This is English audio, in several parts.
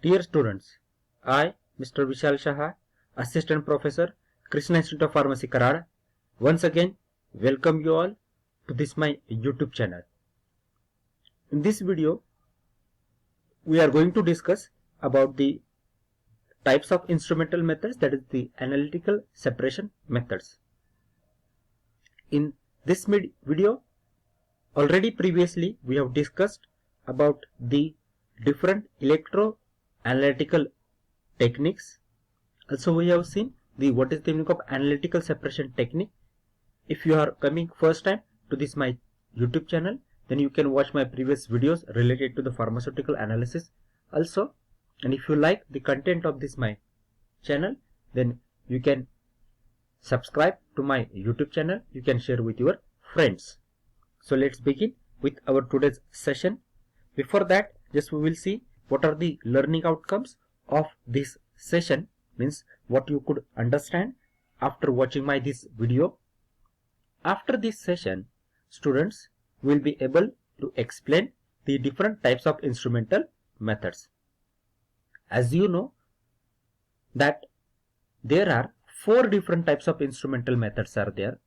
Dear students, I, Mr. Vishal Shah, Assistant Professor, Krishna Institute of Pharmacy, Karad, once again welcome you all to this my YouTube channel. In this video, we are going to discuss about the types of instrumental methods, that is the analytical separation methods. In this video, already previously we have discussed about the different electroanalytical techniques. Also we have seen what is the meaning of analytical separation technique. If you are coming first time to this my YouTube channel, then you can watch my previous videos related to the pharmaceutical analysis also. And if you like the content of this my channel, then you can subscribe to my YouTube channel. You can share with your friends. So let's begin with our today's session. Before that, just we will see what are the learning outcomes of this session, means what you could understand after watching my this video. After this session, students will be able to explain the different types of instrumental methods. As you know that there are 4 different types of instrumental methods are there.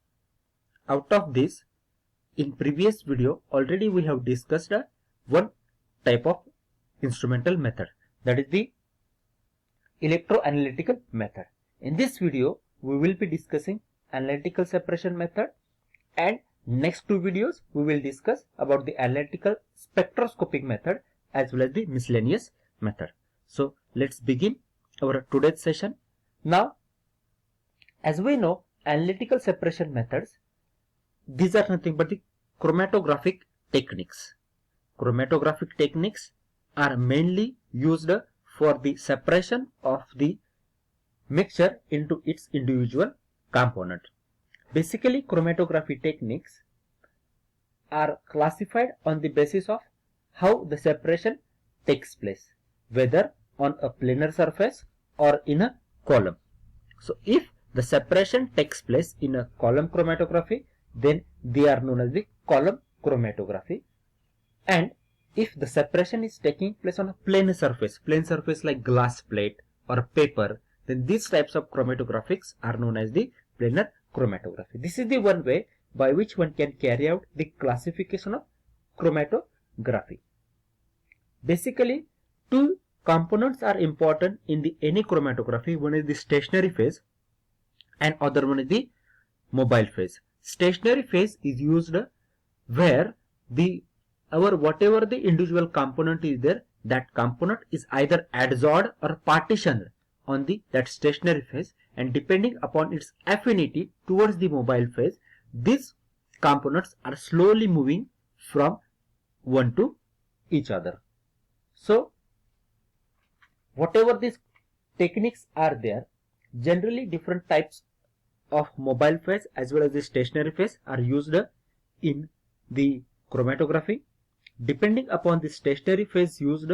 Out of this, in previous video already we have discussed one type of instrumental method, that is the electroanalytical method. In this video we will be discussing analytical separation method, and next 2 videos we will discuss about the analytical spectroscopic method as well as the miscellaneous method. So let's begin our today's session. Now, as we know, analytical separation methods, these are nothing but the chromatographic techniques. Chromatographic techniques are mainly used for the separation of the mixture into its individual component. Basically, chromatography techniques are classified on the basis of how the separation takes place, whether on a planar surface or in a column. So if the separation takes place in a column chromatography, then they are known as the column chromatography. And if the separation is taking place on a plane surface like glass plate or paper, then these types of chromatographics are known as the planar chromatography. This is the one way by which one can carry out the classification of chromatography. Basically, 2 components are important in the any chromatography. One is the stationary phase and other one is the mobile phase. Stationary phase is used where whatever the individual component is there, that component is either adsorbed or partitioned on that stationary phase, and depending upon its affinity towards the mobile phase, these components are slowly moving from one to each other. So whatever these techniques are there, generally different types of mobile phase as well as the stationary phase are used in the chromatography. Depending upon the stationary phase used,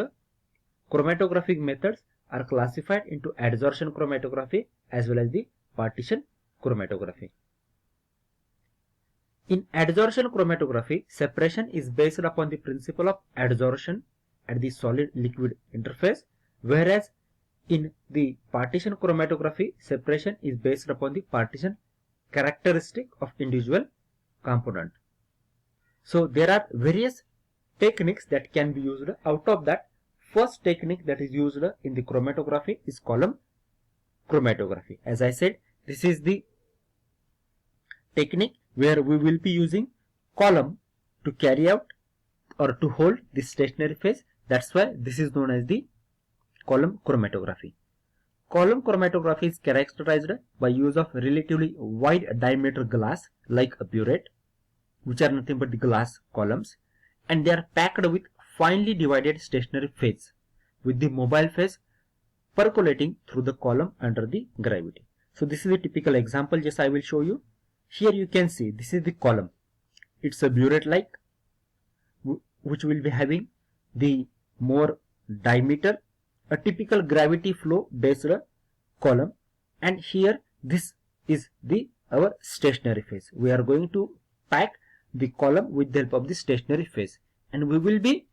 chromatographic methods are classified into adsorption chromatography as well as the partition chromatography. In adsorption chromatography, separation is based upon the principle of adsorption at the solid-liquid interface, whereas in the partition chromatography, separation is based upon the partition characteristic of individual component. So there are various techniques that can be used. Out of that, first technique that is used in the chromatography is column chromatography. As I said, this is the technique where we will be using column to carry out or to hold the stationary phase. That's why this is known as the column chromatography. Column chromatography is characterized by use of relatively wide diameter glass like a burette, which are nothing but the glass columns, and they are packed with finely divided stationary phase, with the mobile phase percolating through the column under the gravity. So this is a typical example, just I will show you. Here you can see this is the column. It's a burette like, which will be having the more diameter, a typical gravity flow based column, and here this is our stationary phase. We are going to pack the column with the help of the stationary phase, and we will be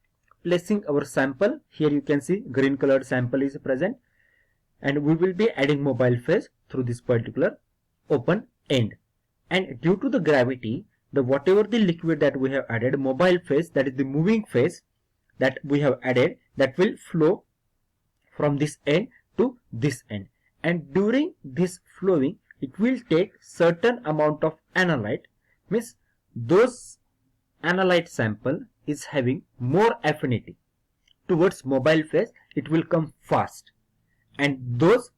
placing our sample. Here you can see green colored sample is present, and we will be adding mobile phase through this particular open end. And due to the gravity, the whatever the liquid that we have added, mobile phase, that is the moving phase that we have added, that will flow from this end to this end. And during this flowing, it will take certain amount of analyte, means those analyte sample is having more affinity towards mobile phase, it will come fast, and those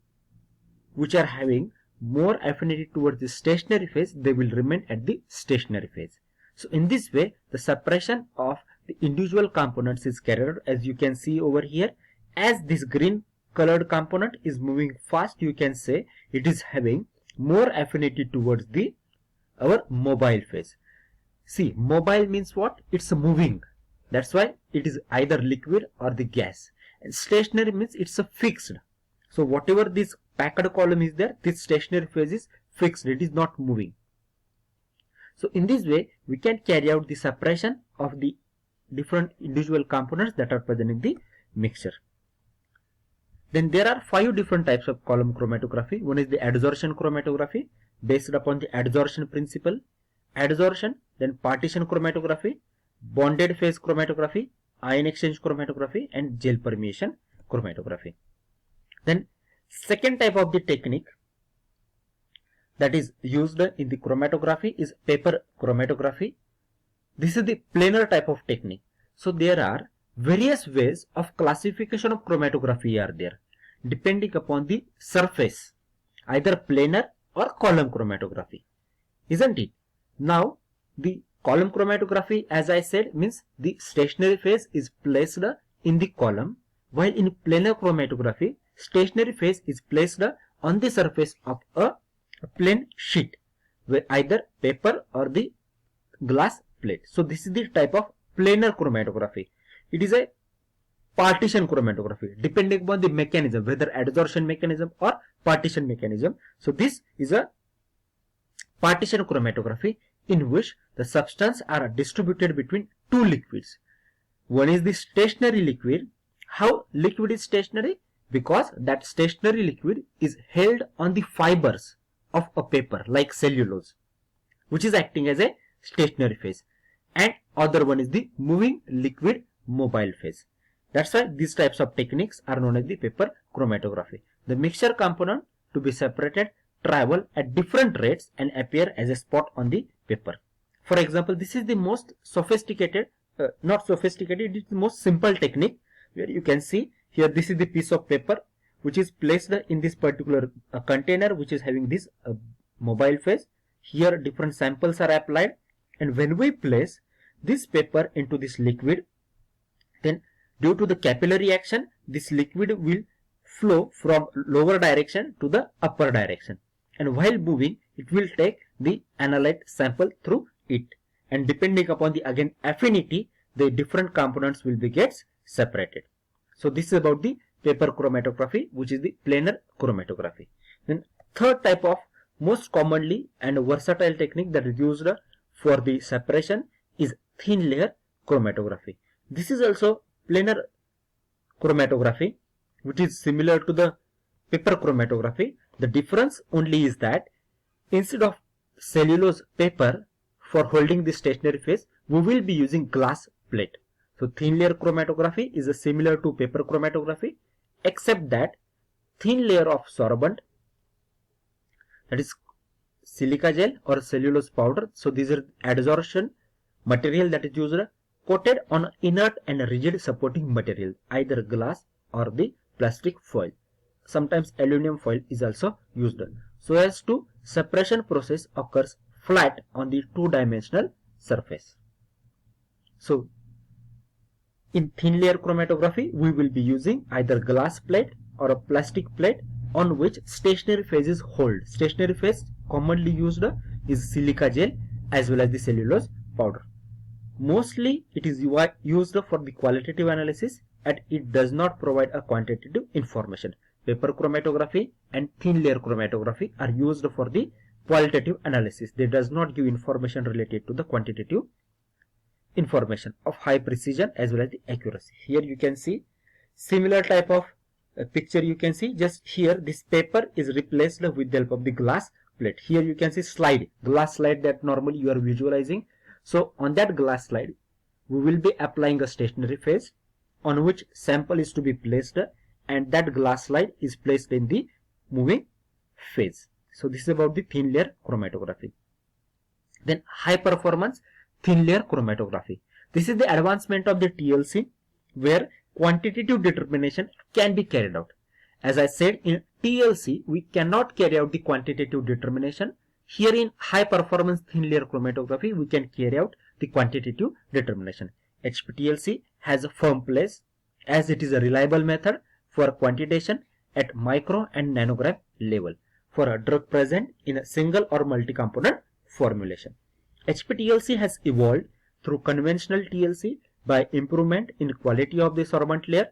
which are having more affinity towards the stationary phase, they will remain at the stationary phase. So in this way, the separation of the individual components is carried out. As you can see over here, as this green colored component is moving fast, you can say it is having more affinity towards the our mobile phase. See, mobile means what? It's moving. That's why it is either liquid or the gas. And stationary means it's a fixed. So whatever this packed column is there, this stationary phase is fixed. It is not moving. So in this way, we can carry out the separation of the different individual components that are present in the mixture. Then there are 5 different types of column chromatography. One is the adsorption chromatography, based upon the adsorption principle. Adsorption, then partition chromatography, bonded phase chromatography, ion exchange chromatography, and gel permeation chromatography. Then second type of the technique that is used in the chromatography is paper chromatography. This is the planar type of technique. So there are various ways of classification of chromatography are there, depending upon the surface, either planar or column chromatography, isn't it? Now the column chromatography, as I said, means the stationary phase is placed in the column, while in planar chromatography, stationary phase is placed on the surface of a plain sheet, where either paper or the glass plate. So this is the type of planar chromatography. It is a partition chromatography, depending upon the mechanism, whether adsorption mechanism or partition mechanism. So this is a partition chromatography, in which the substance are distributed between two liquids. One is the stationary liquid. How liquid is stationary? Because that stationary liquid is held on the fibers of a paper like cellulose, which is acting as a stationary phase. And other one is the moving liquid mobile phase. That's why these types of techniques are known as the paper chromatography. The mixture component to be separated travel at different rates and appear as a spot on the paper. For example, this is the most sophisticated, not sophisticated, it is the most simple technique, where you can see here, this is the piece of paper which is placed in this particular container, which is having this mobile phase. Here different samples are applied, and when we place this paper into this liquid, then due to the capillary action, this liquid will flow from lower direction to the upper direction, and while moving, it will take the analyte sample through it, and depending upon the again affinity, the different components will be gets separated. So this is about the paper chromatography, which is the planar chromatography. Then third type of most commonly and versatile technique that is used for the separation is thin layer chromatography. This is also planar chromatography, which is similar to the paper chromatography. The difference only is that instead of cellulose paper for holding the stationary phase, we will be using glass plate. So thin layer chromatography is similar to paper chromatography, except that thin layer of sorbent, that is silica gel or cellulose powder. So these are adsorption material that is used, coated on inert and rigid supporting material, either glass or the plastic foil. Sometimes aluminum foil is also used, so as to separation process occurs flat on the two-dimensional surface. So in thin layer chromatography, we will be using either glass plate or a plastic plate on which stationary phases hold. Stationary phase commonly used is silica gel as well as the cellulose powder. Mostly it is used for the qualitative analysis, and it does not provide a quantitative information. Paper chromatography and thin layer chromatography are used for the qualitative analysis. They does not give information related to the quantitative information of high precision as well as the accuracy. Here you can see similar type of picture. You can see just here this paper is replaced with the help of the glass plate. Here you can see slide, glass slide that normally you are visualizing. So on that glass slide we will be applying a stationary phase on which sample is to be placed, and that glass slide is placed in the moving phase. So this is about the thin layer chromatography. Then high performance thin layer chromatography. This is the advancement of the TLC where quantitative determination can be carried out. As I said, in TLC we cannot carry out the quantitative determination. Here in high performance thin layer chromatography we can carry out the quantitative determination. HPTLC has a firm place as it is a reliable method for quantitation at micro and nanogram level for a drug present in a single or multi-component formulation. HPTLC has evolved through conventional TLC by improvement in quality of the sorbent layer,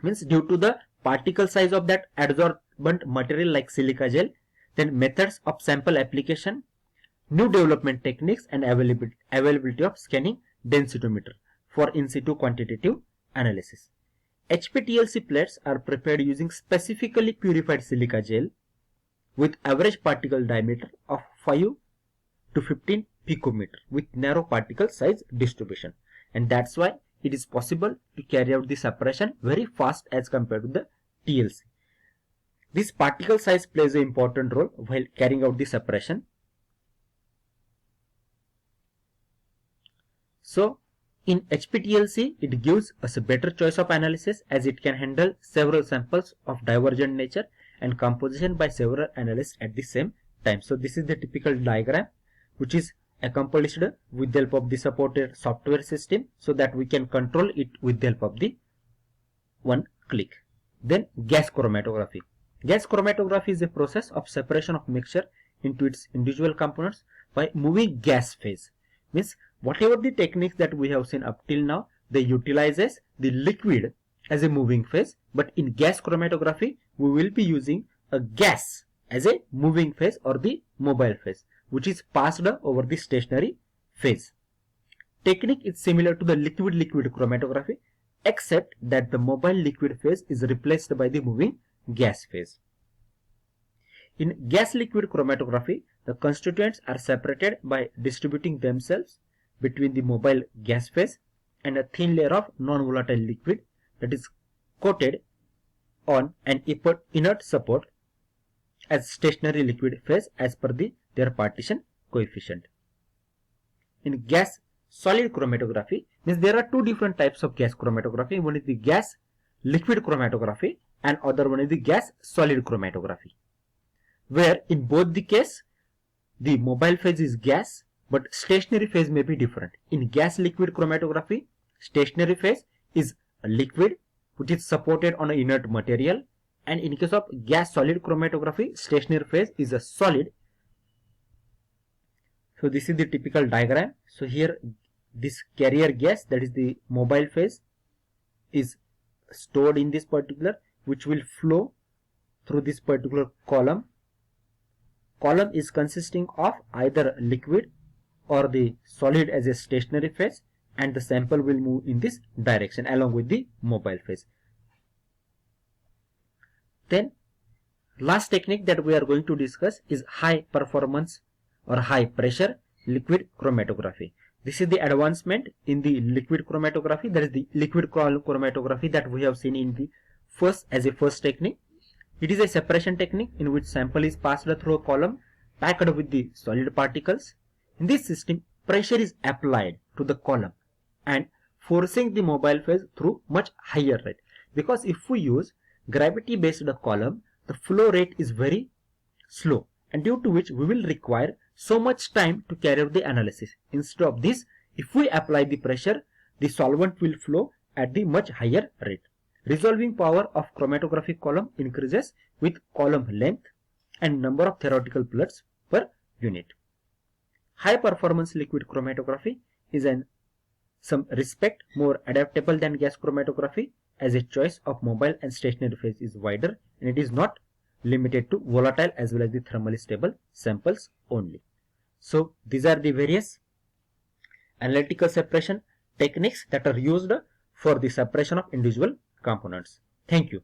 means due to the particle size of that adsorbent material like silica gel, then methods of sample application, new development techniques, and availability of scanning densitometer for in situ quantitative analysis. HPTLC plates are prepared using specifically purified silica gel with average particle diameter of 5 to 15 picometer with narrow particle size distribution, and that's why it is possible to carry out the separation very fast as compared to the TLC. This particle size plays an important role while carrying out the separation. So in HPTLC it gives us a better choice of analysis as it can handle several samples of divergent nature and composition by several analysts at the same time. So this is the typical diagram which is accomplished with the help of the supported software system so that we can control it with the help of the one click. Then gas chromatography. Gas chromatography is a process of separation of mixture into its individual components by moving gas phase. Means whatever the techniques that we have seen up till now, they utilizes the liquid as a moving phase, but in gas chromatography we will be using a gas as a moving phase or the mobile phase, which is passed over the stationary phase. Technique is similar to the liquid-liquid chromatography, except that the mobile liquid phase is replaced by the moving gas phase. In gas-liquid chromatography, the constituents are separated by distributing themselves between the mobile gas phase and a thin layer of non-volatile liquid that is coated on an inert support as stationary liquid phase as per their partition coefficient. In gas solid chromatography, means there are two different types of gas chromatography. One is the gas liquid chromatography and other one is the gas solid chromatography, where in both the case the mobile phase is gas but stationary phase may be different. In gas liquid chromatography, stationary phase is a liquid which is supported on an inert material, and in case of gas solid chromatography, stationary phase is a solid. So this is the typical diagram. So here this carrier gas, that is the mobile phase, is stored in this particular, which will flow through this particular column. Column is consisting of either liquid or the solid as a stationary phase, and the sample will move in this direction along with the mobile phase. Then last technique that we are going to discuss is high performance or high pressure liquid chromatography. This is the advancement in the liquid chromatography, that is the liquid chromatography that we have seen in the first technique. It is a separation technique in which sample is passed through a column packed with the solid particles. In this system, pressure is applied to the column and forcing the mobile phase through much higher rate, because if we use gravity based column, the flow rate is very slow, and due to which we will require so much time to carry out the analysis. Instead of this, if we apply the pressure, the solvent will flow at the much higher rate. Resolving power of chromatographic column increases with column length and number of theoretical plots per unit. High performance liquid chromatography is in some respect more adaptable than gas chromatography, as a choice of mobile and stationary phase is wider, and it is not limited to volatile as well as the thermally stable samples only. So these are the various analytical separation techniques that are used for the separation of individual components. Thank you.